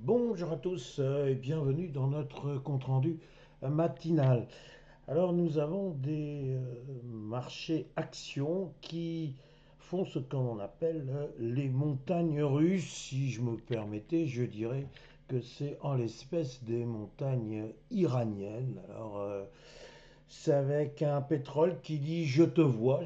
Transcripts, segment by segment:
Bonjour à tous et bienvenue dans notre compte-rendu matinal. Alors nous avons des marchés actions qui font ce qu'on appelle les montagnes russes. Si je me permettais, je dirais que c'est en l'espèce des montagnes iraniennes. C'est avec un pétrole qui dit je te vois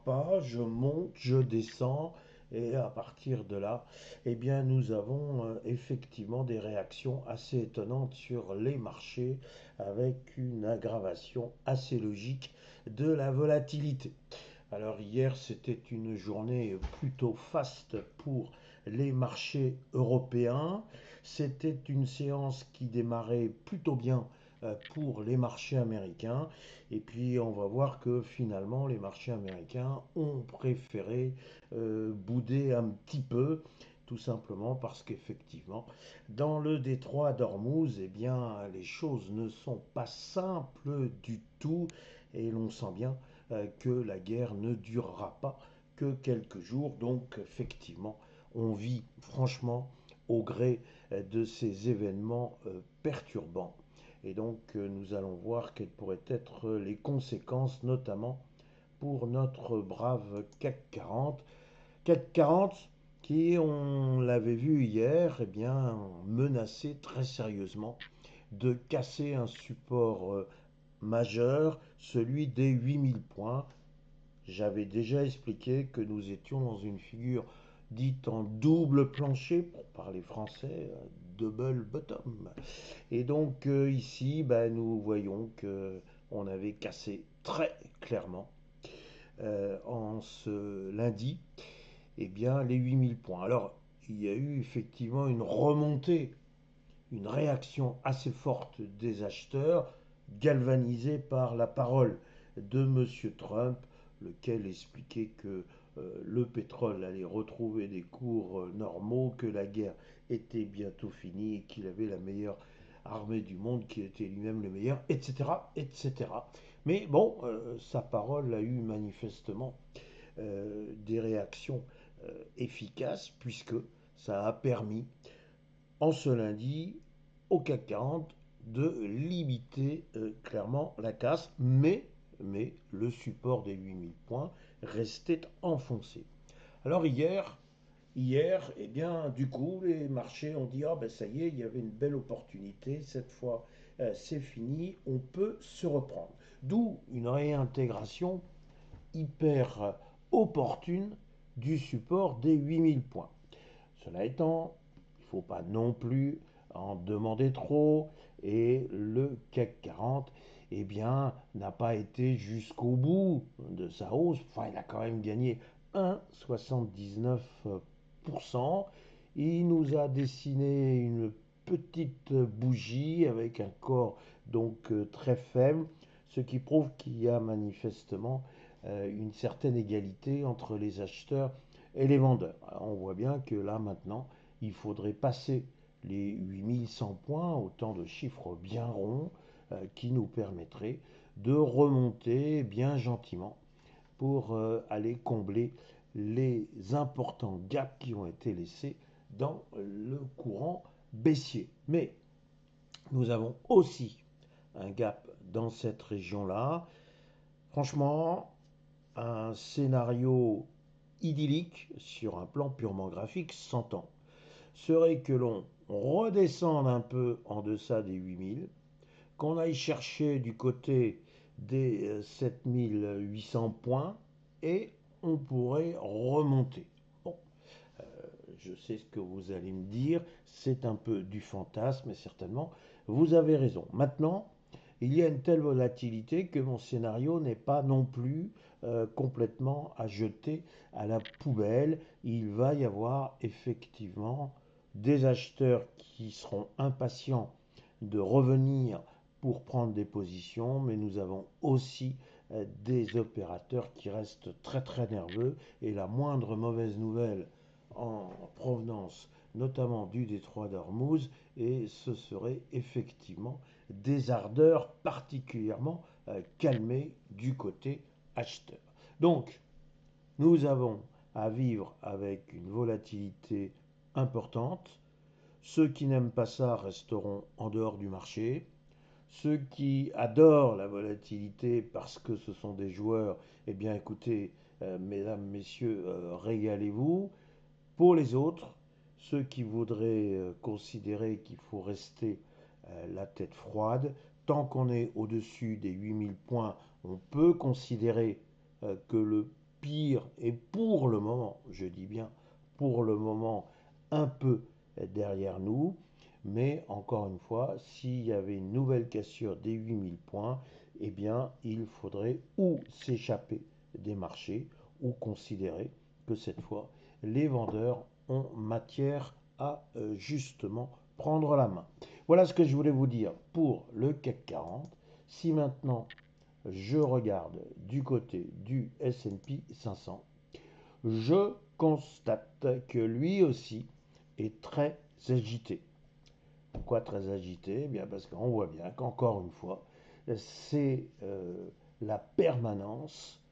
pas, je monte, je descends. Et à partir de là, eh bien, nous avons effectivement des réactions assez étonnantes sur les marchés avec une aggravation assez logique de la volatilité. Alors hier, c'était une journée plutôt faste pour les marchés européens. C'était une séance qui démarrait plutôt bien pour les marchés américains. Et puis on va voir que finalement les marchés américains ont préféré bouder un petit peu, tout simplement parce qu'effectivement, dans le détroit d'Ormuz, eh bien, les choses ne sont pas simples du tout. Et l'on sent bien que la guerre ne durera pas que quelques jours. Donc effectivement, on vit franchement au gré de ces événements perturbants. Et donc nous allons voir quelles pourraient être les conséquences, notamment pour notre brave CAC 40. CAC 40 qui, on l'avait vu hier, eh bien, menaçait très sérieusement de casser un support majeur, celui des 8000 points. J'avais déjà expliqué que nous étions dans une figure dite en double plancher, pour parler français, double bottom. Et donc ici, bah, nous voyons que on avait cassé très clairement en ce lundi eh bien, les 8000 points. Alors, il y a eu effectivement une remontée, une réaction assez forte des acheteurs, galvanisée par la parole de M. Trump, lequel expliquait que le pétrole allait retrouver des cours normaux, que la guerre était bientôt finie et qu'il avait la meilleure armée du monde, qu'il était lui-même le meilleur, etc., etc. Mais bon, sa parole a eu manifestement des réactions efficaces puisque ça a permis en ce lundi au CAC 40 de limiter clairement la casse, mais le support des 8000 points restait enfoncé. Alors hier, eh bien, du coup, les marchés ont dit, ah ben ça y est, il y avait une belle opportunité, cette fois c'est fini, on peut se reprendre. D'où une réintégration hyper opportune du support des 8000 points. Cela étant, il ne faut pas non plus en demander trop et le CAC 40 eh bien, n'a pas été jusqu'au bout de sa hausse. Enfin, il a quand même gagné 1,79%. Il nous a dessiné une petite bougie avec un corps donc très faible, ce qui prouve qu'il y a manifestement une certaine égalité entre les acheteurs et les vendeurs. Alors, on voit bien que là maintenant, il faudrait passer les 8100 points, autant de chiffres bien ronds qui nous permettraient de remonter bien gentiment pour aller combler les importants gaps qui ont été laissés dans le courant baissier. Mais nous avons aussi un gap dans cette région-là. Franchement, un scénario idyllique sur un plan purement graphique s'entend serait que l'on redescende un peu en deçà des 8000, qu'on aille chercher du côté des 7800 points et on pourrait remonter. Bon, je sais ce que vous allez me dire, c'est un peu du fantasme, mais certainement, vous avez raison. Maintenant, il y a une telle volatilité que mon scénario n'est pas non plus complètement à jeter à la poubelle. Il va y avoir effectivement des acheteurs qui seront impatients de revenir pour prendre des positions, mais nous avons aussi des opérateurs qui restent très très nerveux et la moindre mauvaise nouvelle en provenance notamment du détroit d'Ormuz et ce serait effectivement des ardeurs particulièrement calmées du côté acheteur. Donc, nous avons à vivre avec une volatilité importante, Ceux qui n'aiment pas ça resteront en dehors du marché. Ceux qui adorent la volatilité parce que ce sont des joueurs, eh bien écoutez, mesdames, messieurs, régalez-vous. Pour les autres, ceux qui voudraient considérer qu'il faut rester la tête froide, tant qu'on est au-dessus des 8000 points, on peut considérer que le pire est pour le moment, je dis bien pour le moment, un peu derrière nous. Mais encore une fois, s'il y avait une nouvelle cassure des 8000 points, eh bien, il faudrait ou s'échapper des marchés ou considérer que cette fois, les vendeurs ont matière à justement prendre la main. Voilà ce que je voulais vous dire pour le CAC 40. Si maintenant je regarde du côté du S&P 500, je constate que lui aussi est très agité. Pourquoi très agité? Eh bien parce qu'on voit bien qu'encore une fois, c'est la permanence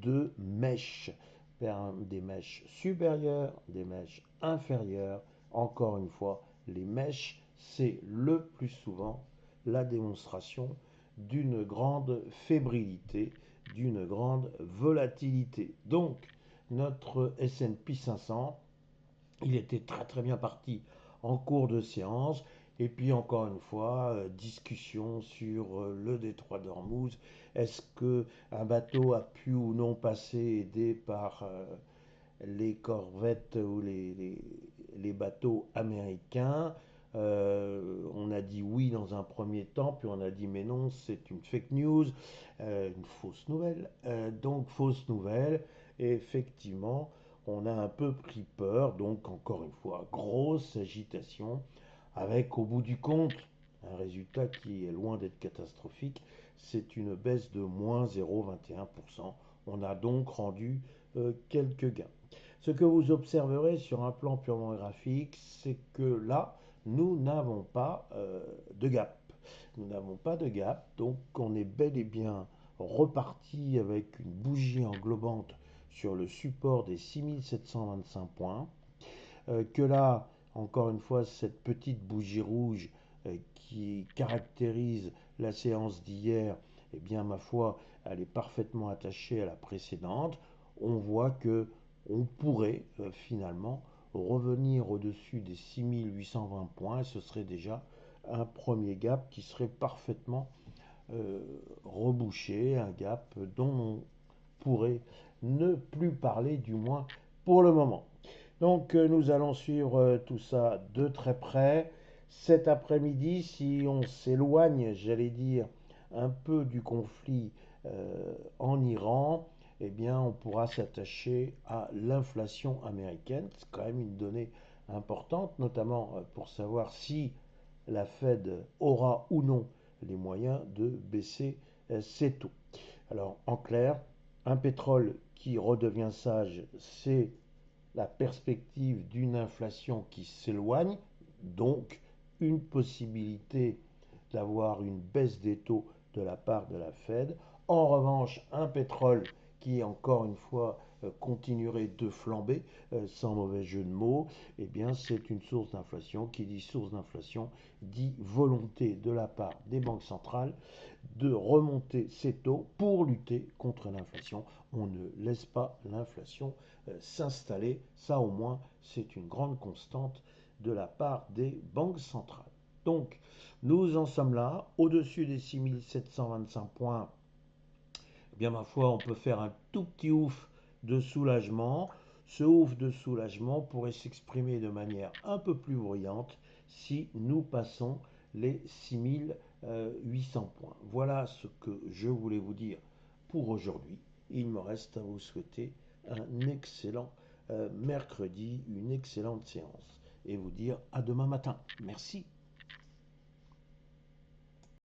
de mèches, des mèches supérieures, des mèches inférieures. Encore une fois, les mèches, c'est le plus souvent la démonstration d'une grande fébrilité, d'une grande volatilité. Donc, notre S&P 500, il était très très bien parti en cours de séance. Et puis encore une fois, discussion sur le détroit d'Ormuz. Est-ce que un bateau a pu ou non passer aidé par les corvettes ou les bateaux américains? On a dit oui dans un premier temps, puis on a dit mais non, c'est une fake news, une fausse nouvelle. Donc fausse nouvelle, et effectivement, on a un peu pris peur, donc encore une fois, grosse agitation, avec au bout du compte un résultat qui est loin d'être catastrophique, c'est une baisse de moins 0,21%. On a donc rendu quelques gains. Ce que vous observerez sur un plan purement graphique, c'est que là, nous n'avons pas de gap. Nous n'avons pas de gap, donc on est bel et bien reparti avec une bougie englobante sur le support des 6725 points. Que là, encore une fois, cette petite bougie rouge qui caractérise la séance d'hier, eh bien, ma foi, elle est parfaitement attachée à la précédente. On voit que on pourrait finalement revenir au-dessus des 6820 points, et ce serait déjà un premier gap qui serait parfaitement rebouché, un gap dont on pourrait ne plus parler, du moins pour le moment. Donc nous allons suivre tout ça de très près. Cet après-midi, si on s'éloigne, j'allais dire, un peu du conflit en Iran, eh bien on pourra s'attacher à l'inflation américaine. C'est quand même une donnée importante, notamment pour savoir si la Fed aura ou non les moyens de baisser ses taux. Alors en clair, un pétrole qui redevient sage, c'est la perspective d'une inflation qui s'éloigne, donc une possibilité d'avoir une baisse des taux de la part de la Fed. En revanche, un pétrole qui, encore une fois, continuerait de flamber, sans mauvais jeu de mots, eh bien, c'est une source d'inflation. Qui dit source d'inflation dit volonté de la part des banques centrales de remonter ces taux pour lutter contre l'inflation. On ne laisse pas l'inflation s'installer. Ça, au moins, c'est une grande constante de la part des banques centrales. Donc, nous en sommes là, au-dessus des 6725 points. Eh bien, ma foi, on peut faire un tout petit ouf de soulagement. Ce ouf de soulagement pourrait s'exprimer de manière un peu plus bruyante si nous passons les 6800 points. Voilà ce que je voulais vous dire pour aujourd'hui. Il me reste à vous souhaiter un excellent mercredi, une excellente séance et vous dire à demain matin. Merci.